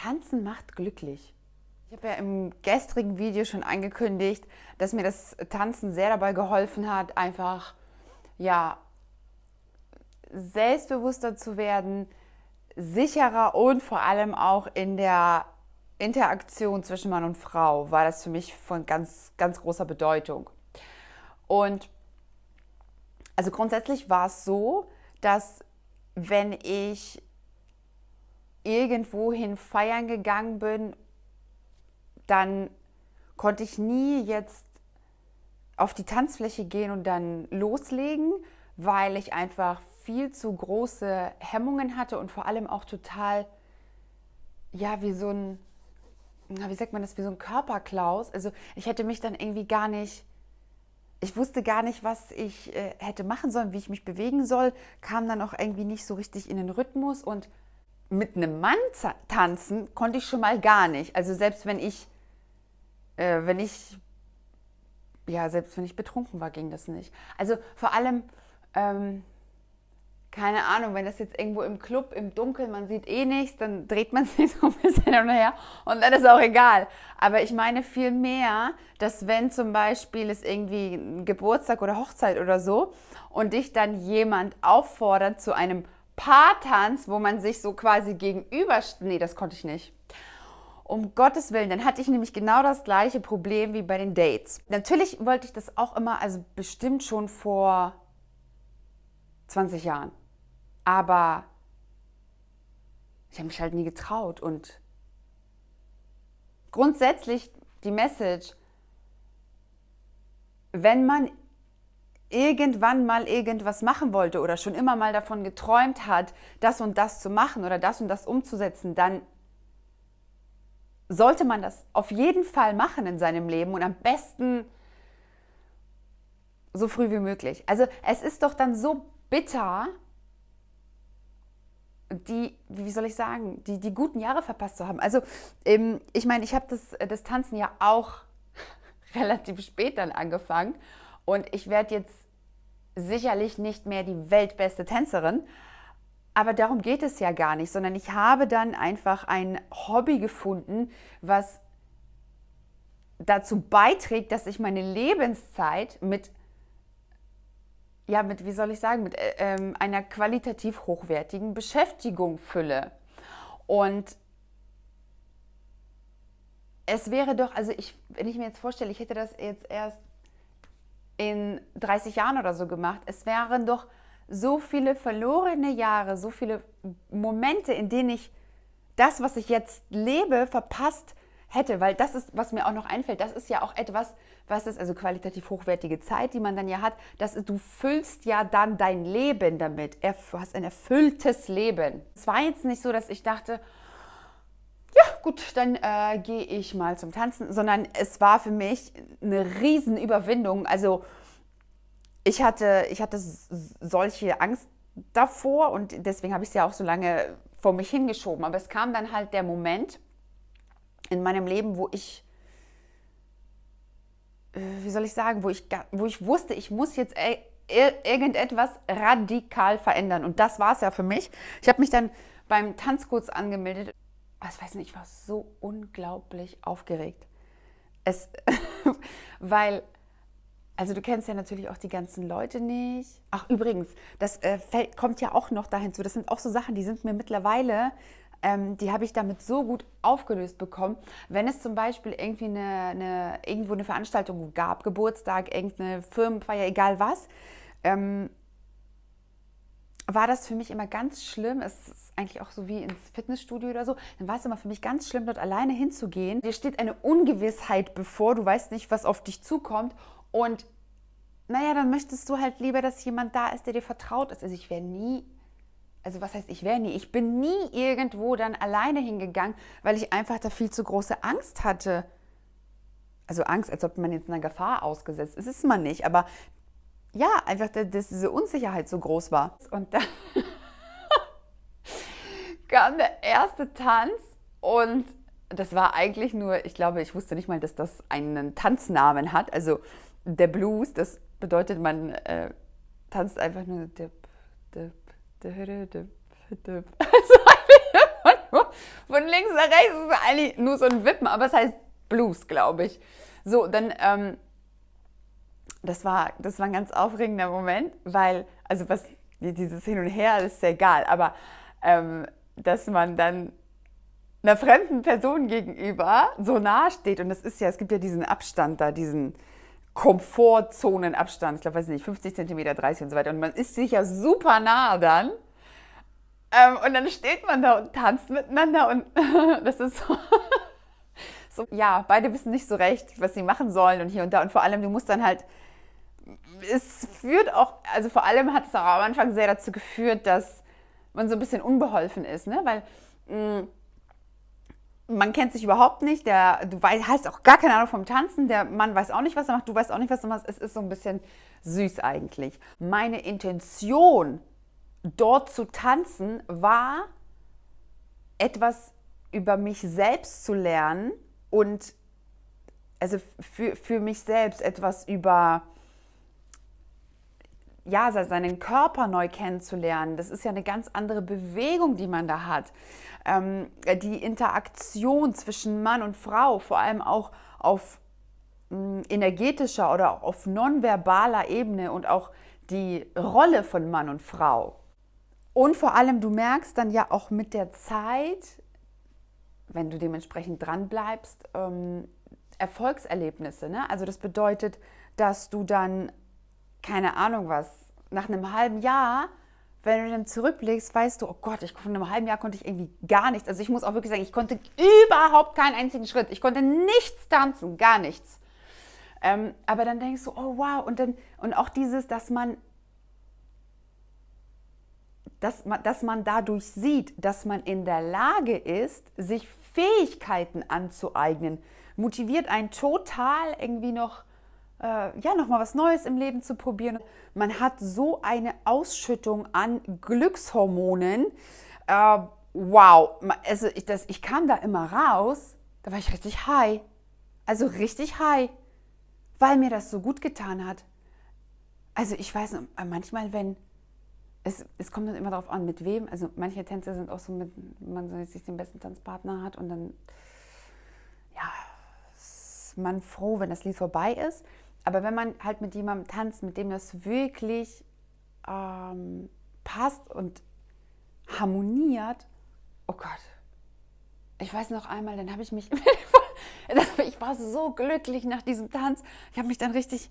Tanzen macht glücklich. Ich habe ja im gestrigen Video schon angekündigt, dass mir das Tanzen sehr dabei geholfen hat, einfach ja, selbstbewusster zu werden, sicherer und vor allem auch in der Interaktion zwischen Mann und Frau war das für mich von ganz, ganz großer Bedeutung. Und also grundsätzlich war es so, dass wenn ich irgendwohin feiern gegangen bin, dann konnte ich nie jetzt auf die Tanzfläche gehen und dann loslegen, weil ich einfach viel zu große Hemmungen hatte und vor allem auch total, ja, wie so ein, wie sagt man das, wie so ein Körperklaus. Also ich hätte mich dann irgendwie gar nicht, ich wusste gar nicht, was ich hätte machen sollen, wie ich mich bewegen soll, kam dann auch irgendwie nicht so richtig in den Rhythmus und mit einem Mann tanzen konnte ich schon mal gar nicht. Also selbst wenn ich selbst wenn ich betrunken war, ging das nicht. Also vor allem, keine Ahnung, wenn das jetzt irgendwo im Club, im Dunkeln, man sieht eh nichts, dann dreht man sich so ein bisschen hin und her und dann ist auch egal. Aber ich meine viel mehr, dass wenn zum Beispiel es irgendwie ein Geburtstag oder Hochzeit oder so und dich dann jemand auffordert zu einem Paartanz, wo man sich so quasi gegenüber... Nee, das konnte ich nicht. Um Gottes Willen, dann hatte ich nämlich genau das gleiche Problem wie bei den Dates. Natürlich wollte ich das auch immer, also bestimmt schon vor 20 Jahren. Aber ich habe mich halt nie getraut. Und grundsätzlich die Message, wenn man irgendwann mal irgendwas machen wollte oder schon immer mal davon geträumt hat, das und das zu machen oder das und das umzusetzen, dann sollte man das auf jeden Fall machen in seinem Leben und am besten so früh wie möglich. Also es ist doch dann so bitter, wie soll ich sagen, die guten Jahre verpasst zu haben. Also ich meine, ich habe das Tanzen ja auch relativ spät dann angefangen und ich werde jetzt sicherlich nicht mehr die weltbeste Tänzerin, aber darum geht es ja gar nicht, sondern ich habe dann einfach ein Hobby gefunden, was dazu beiträgt, dass ich meine Lebenszeit mit, wie soll ich sagen, mit einer qualitativ hochwertigen Beschäftigung fülle. Und es wäre doch, also wenn ich mir jetzt vorstelle, ich hätte das jetzt erst in 30 Jahren oder so gemacht, es wären doch so viele verlorene Jahre, so viele Momente, in denen ich das, was ich jetzt lebe, verpasst hätte, weil das ist, was mir auch noch einfällt, das ist ja auch etwas, was ist, also qualitativ hochwertige Zeit, die man dann ja hat, du füllst ja dann dein Leben damit, du hast ein erfülltes Leben. Es war jetzt nicht so, dass ich dachte, ja gut, dann gehe ich mal zum Tanzen, sondern es war für mich eine Riesenüberwindung, also ich hatte solche Angst davor und deswegen habe ich es ja auch so lange vor mich hingeschoben. Aber es kam dann halt der Moment in meinem Leben, wo ich, wie soll ich sagen, wo ich wusste, ich muss jetzt irgendetwas radikal verändern. Und das war es ja für mich. Ich habe mich dann beim Tanzkurs angemeldet. Ich weiß nicht, ich war so unglaublich aufgeregt. Weil... Also du kennst ja natürlich auch die ganzen Leute nicht. Ach übrigens, das kommt ja auch noch dahin zu. Das sind auch so Sachen, die sind mir mittlerweile, die habe ich damit so gut aufgelöst bekommen. Wenn es zum Beispiel irgendwie irgendwo eine Veranstaltung gab, Geburtstag, irgendeine Firmenfeier, egal was, war das für mich immer ganz schlimm. Es ist eigentlich auch so wie ins Fitnessstudio oder so. Dann war es immer für mich ganz schlimm, dort alleine hinzugehen. Dir steht eine Ungewissheit bevor, du weißt nicht, was auf dich zukommt. Und naja, dann möchtest du halt lieber, dass jemand da ist, der dir vertraut ist. Also ich wäre nie, also was heißt ich wäre nie? Ich bin nie irgendwo dann alleine hingegangen, weil ich einfach da viel zu große Angst hatte. Also Angst, als ob man jetzt einer Gefahr ausgesetzt ist, ist man nicht. Aber ja, einfach, dass diese Unsicherheit so groß war. Und dann kam der erste Tanz und das war eigentlich nur, ich glaube, ich wusste nicht mal, dass das einen Tanznamen hat. Also der Blues, das bedeutet, man tanzt einfach nur dip, dip, dip, dip, dip. Also einfach nur Von links nach rechts ist es eigentlich nur so ein Wippen, aber es heißt Blues, glaube ich. So, dann, das war ein ganz aufregender Moment, weil, also was, dieses Hin und Her ist ja egal, aber dass man dann einer fremden Person gegenüber so nahe steht und es gibt ja diesen Abstand da, diesen Komfortzonenabstand, ich glaube, weiß nicht, 50 Zentimeter, 30 und so weiter und man ist sich ja super nah dann und dann steht man da und tanzt miteinander und das ist so, so, ja, beide wissen nicht so recht, was sie machen sollen und hier und da und vor allem, du musst dann halt, es führt auch, also vor allem hat es auch am Anfang sehr dazu geführt, dass man so ein bisschen unbeholfen ist, ne? Weil man kennt sich überhaupt nicht, hast auch gar keine Ahnung vom Tanzen, der Mann weiß auch nicht, was er macht, du weißt auch nicht, was du machst, es ist so ein bisschen süß eigentlich. Meine Intention, dort zu tanzen, war, etwas über mich selbst zu lernen und also für mich selbst etwas über ja, seinen Körper neu kennenzulernen. Das ist ja eine ganz andere Bewegung, die man da hat. Die Interaktion zwischen Mann und Frau, vor allem auch auf energetischer oder auf nonverbaler Ebene und auch die Rolle von Mann und Frau. Und vor allem, du merkst dann ja auch mit der Zeit, wenn du dementsprechend dran bleibst, Erfolgserlebnisse. Ne? Also das bedeutet, dass du dann, keine Ahnung was, nach einem halben Jahr, wenn du dann zurückblickst, weißt du, oh Gott, von einem halben Jahr konnte ich irgendwie gar nichts. Also ich muss auch wirklich sagen, ich konnte überhaupt keinen einzigen Schritt. Ich konnte nichts tanzen, gar nichts. Aber dann denkst du, oh wow, und auch dieses, dass man dadurch sieht, dass man in der Lage ist, sich Fähigkeiten anzueignen, motiviert einen total irgendwie noch mal was Neues im Leben zu probieren. Man hat so eine Ausschüttung an Glückshormonen. Wow, also ich kam da immer raus, da war ich richtig high. Also richtig high, weil mir das so gut getan hat. Also ich weiß noch, manchmal, es kommt dann immer darauf an, mit wem. Also manche Tänzer sind auch so, man sich den besten Tanzpartner hat und dann, ja, ist man froh, wenn das Lied vorbei ist. Aber wenn man halt mit jemandem tanzt, mit dem das wirklich passt und harmoniert, oh Gott. Ich weiß noch einmal, dann habe ich mich, ich war so glücklich nach diesem Tanz. Ich habe mich dann richtig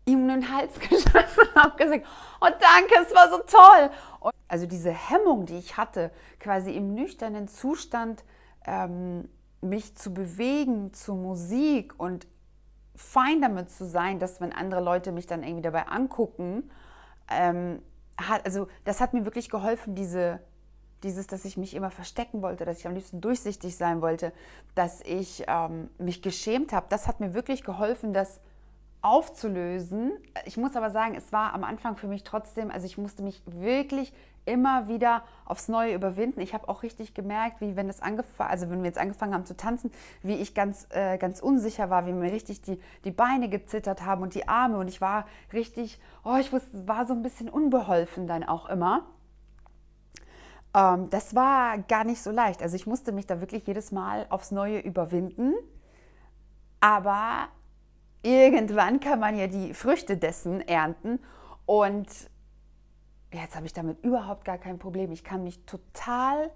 ihm in den Hals geschossen und habe gesagt, oh danke, es war so toll. Und also diese Hemmung, die ich hatte, quasi im nüchternen Zustand mich zu bewegen zu Musik und fein damit zu sein, dass wenn andere Leute mich dann irgendwie dabei angucken, das hat mir wirklich geholfen, dass ich mich immer verstecken wollte, dass ich am liebsten durchsichtig sein wollte, dass ich mich geschämt habe. Das hat mir wirklich geholfen, das aufzulösen. Ich muss aber sagen, es war am Anfang für mich trotzdem, also ich musste mich wirklich immer wieder aufs Neue überwinden. Ich habe auch richtig gemerkt, wie wenn wir jetzt angefangen haben zu tanzen, wie ich ganz unsicher war, wie mir richtig die Beine gezittert haben und die Arme und ich war richtig, war so ein bisschen unbeholfen dann auch immer. Das war gar nicht so leicht. Also ich musste mich da wirklich jedes Mal aufs Neue überwinden, aber irgendwann kann man ja die Früchte dessen ernten und jetzt habe ich damit überhaupt gar kein Problem. Ich kann mich total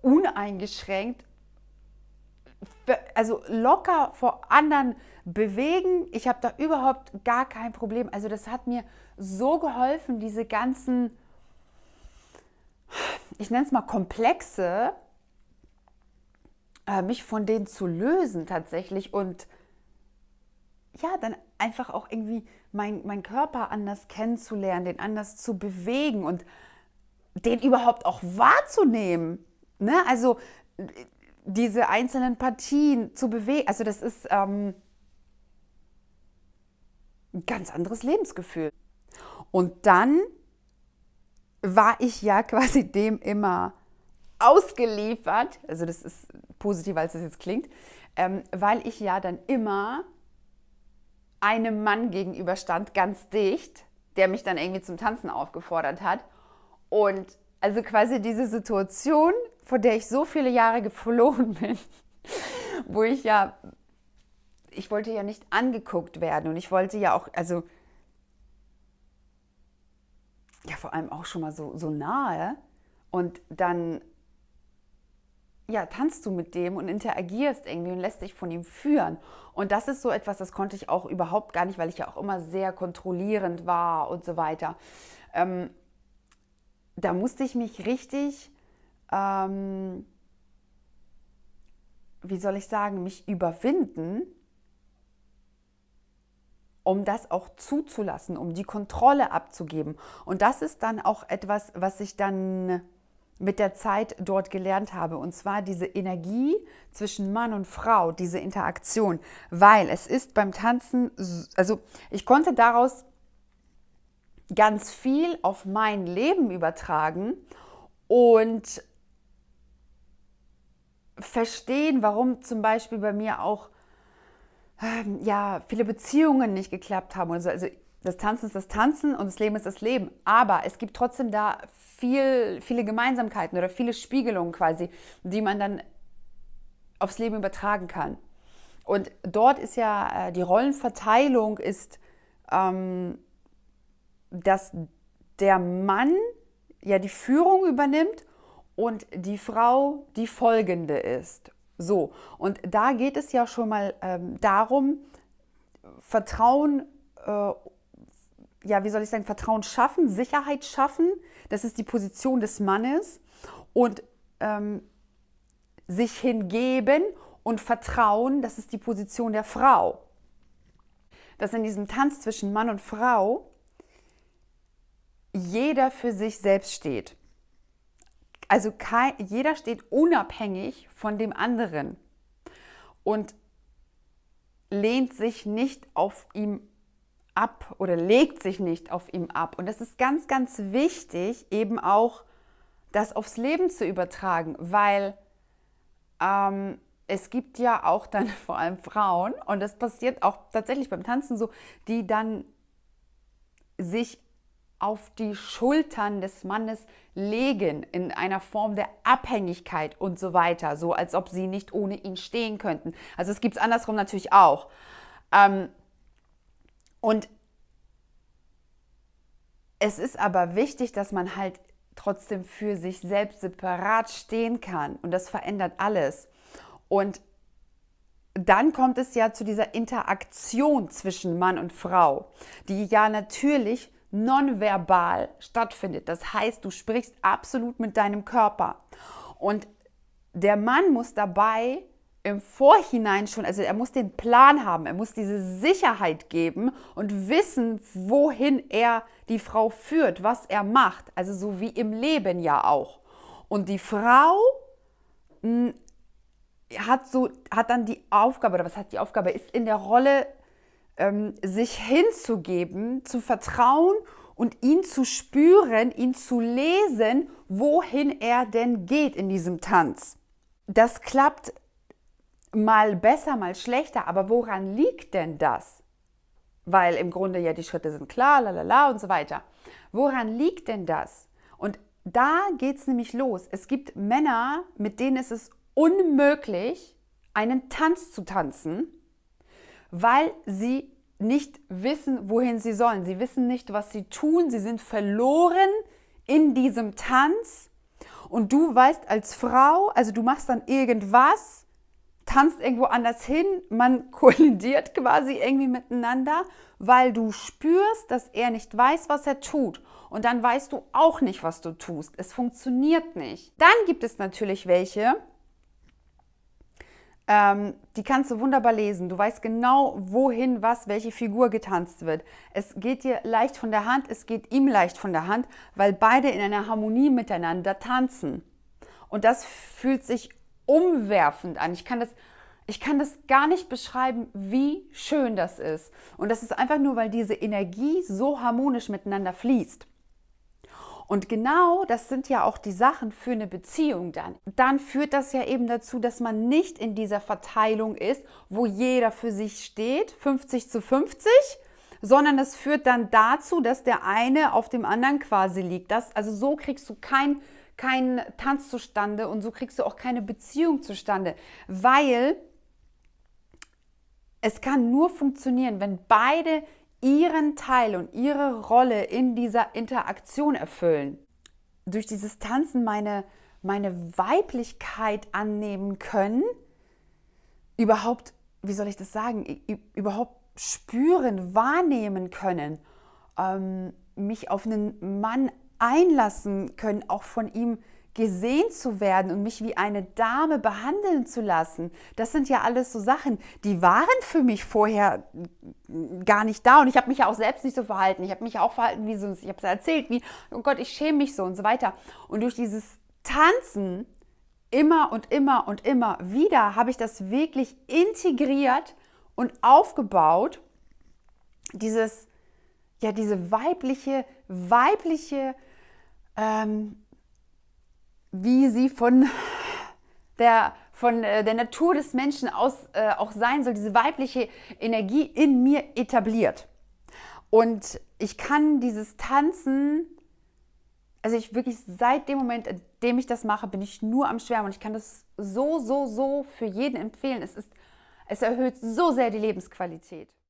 uneingeschränkt, also locker vor anderen bewegen. Ich habe da überhaupt gar kein Problem. Also das hat mir so geholfen, diese ganzen, ich nenne es mal Komplexe, mich von denen zu lösen tatsächlich und ja, dann einfach auch irgendwie meinen Körper anders kennenzulernen, den anders zu bewegen und den überhaupt auch wahrzunehmen. Ne? Also diese einzelnen Partien zu bewegen, also das ist ein ganz anderes Lebensgefühl. Und dann war ich ja quasi dem immer ausgeliefert, also das ist positiver, als das jetzt klingt, weil ich ja dann immer einem Mann gegenüberstand, ganz dicht, der mich dann irgendwie zum Tanzen aufgefordert hat. Und also quasi diese Situation, vor der ich so viele Jahre geflohen bin, wo ich wollte ja nicht angeguckt werden und ich wollte ja auch, also ja vor allem auch schon mal so nahe und dann ja, tanzt du mit dem und interagierst irgendwie und lässt dich von ihm führen. Und das ist so etwas, das konnte ich auch überhaupt gar nicht, weil ich ja auch immer sehr kontrollierend war und so weiter. Da musste ich mich richtig, wie soll ich sagen, mich überwinden, um das auch zuzulassen, um die Kontrolle abzugeben. Und das ist dann auch etwas, was ich dann mit der Zeit dort gelernt habe. Und zwar diese Energie zwischen Mann und Frau, diese Interaktion. Weil es ist beim Tanzen, also ich konnte daraus ganz viel auf mein Leben übertragen und verstehen, warum zum Beispiel bei mir auch viele Beziehungen nicht geklappt haben. Also das Tanzen ist das Tanzen und das Leben ist das Leben. Aber es gibt trotzdem da viele Gemeinsamkeiten oder viele Spiegelungen quasi, die man dann aufs Leben übertragen kann. Und dort ist ja die Rollenverteilung ist, dass der Mann ja die Führung übernimmt und die Frau die folgende ist. So, und da geht es ja schon mal darum, Vertrauen, wie soll ich sagen, Vertrauen schaffen, Sicherheit schaffen, das ist die Position des Mannes und sich hingeben und Vertrauen, das ist die Position der Frau. Dass in diesem Tanz zwischen Mann und Frau jeder für sich selbst steht. Also jeder steht unabhängig von dem anderen und lehnt sich nicht auf ihm ab oder legt sich nicht auf ihm ab. Und das ist ganz, ganz wichtig, eben auch das aufs Leben zu übertragen, weil es gibt ja auch dann vor allem Frauen, und das passiert auch tatsächlich beim Tanzen so, die dann sich auf die Schultern des Mannes legen in einer Form der Abhängigkeit und so weiter, so als ob sie nicht ohne ihn stehen könnten. Also es gibt es andersrum natürlich auch. Und es ist aber wichtig, dass man halt trotzdem für sich selbst separat stehen kann und das verändert alles. Und dann kommt es ja zu dieser Interaktion zwischen Mann und Frau, die ja natürlich nonverbal stattfindet. Das heißt, du sprichst absolut mit deinem Körper. Und der Mann muss dabei im Vorhinein schon, also er muss den Plan haben, er muss diese Sicherheit geben und wissen, wohin er die Frau führt, was er macht. Also so wie im Leben ja auch. Und die Frau hat dann die Aufgabe, oder was hat die Aufgabe, ist in der Rolle, sich hinzugeben, zu vertrauen und ihn zu spüren, ihn zu lesen, wohin er denn geht in diesem Tanz. Das klappt mal besser, mal schlechter, aber woran liegt denn das? Weil im Grunde ja die Schritte sind klar, lalala und so weiter. Woran liegt denn das? Und da geht es nämlich los. Es gibt Männer, mit denen ist es unmöglich, einen Tanz zu tanzen, weil sie nicht wissen, wohin sie sollen. Sie wissen nicht, was sie tun. Sie sind verloren in diesem Tanz. Und du weißt als Frau, also du machst dann irgendwas, tanzt irgendwo anders hin, man kollidiert quasi irgendwie miteinander, weil du spürst, dass er nicht weiß, was er tut. Und dann weißt du auch nicht, was du tust. Es funktioniert nicht. Dann gibt es natürlich welche, die kannst du wunderbar lesen. Du weißt genau, wohin, welche Figur getanzt wird. Es geht dir leicht von der Hand, es geht ihm leicht von der Hand, weil beide in einer Harmonie miteinander tanzen. Und das fühlt sich umwerfend an. Ich kann das gar nicht beschreiben, wie schön das ist. Und das ist einfach nur, weil diese Energie so harmonisch miteinander fließt. Und genau das sind ja auch die Sachen für eine Beziehung dann. Dann führt das ja eben dazu, dass man nicht in dieser Verteilung ist, wo jeder für sich steht, 50-50, sondern es führt dann dazu, dass der eine auf dem anderen quasi liegt. Also so kriegst du keinen Tanz zustande und so kriegst du auch keine Beziehung zustande, weil es kann nur funktionieren, wenn beide ihren Teil und ihre Rolle in dieser Interaktion erfüllen. Durch dieses Tanzen meine Weiblichkeit annehmen können, überhaupt, wie soll ich das sagen, überhaupt spüren, wahrnehmen können, mich auf einen Mann einlassen können, auch von ihm gesehen zu werden und mich wie eine Dame behandeln zu lassen. Das sind ja alles so Sachen, die waren für mich vorher gar nicht da. Und ich habe mich ja auch selbst nicht so verhalten. Ich habe mich auch verhalten wie so, ich habe es erzählt, wie, oh Gott, ich schäme mich so und so weiter. Und durch dieses Tanzen immer und immer und immer wieder habe ich das wirklich integriert und aufgebaut. Diese weibliche, wie sie von der Natur des Menschen aus auch sein soll, diese weibliche Energie in mir etabliert. Und ich kann dieses Tanzen, also ich wirklich seit dem Moment, in dem ich das mache, bin ich nur am Schwärmen und ich kann das so für jeden empfehlen. Es erhöht so sehr die Lebensqualität.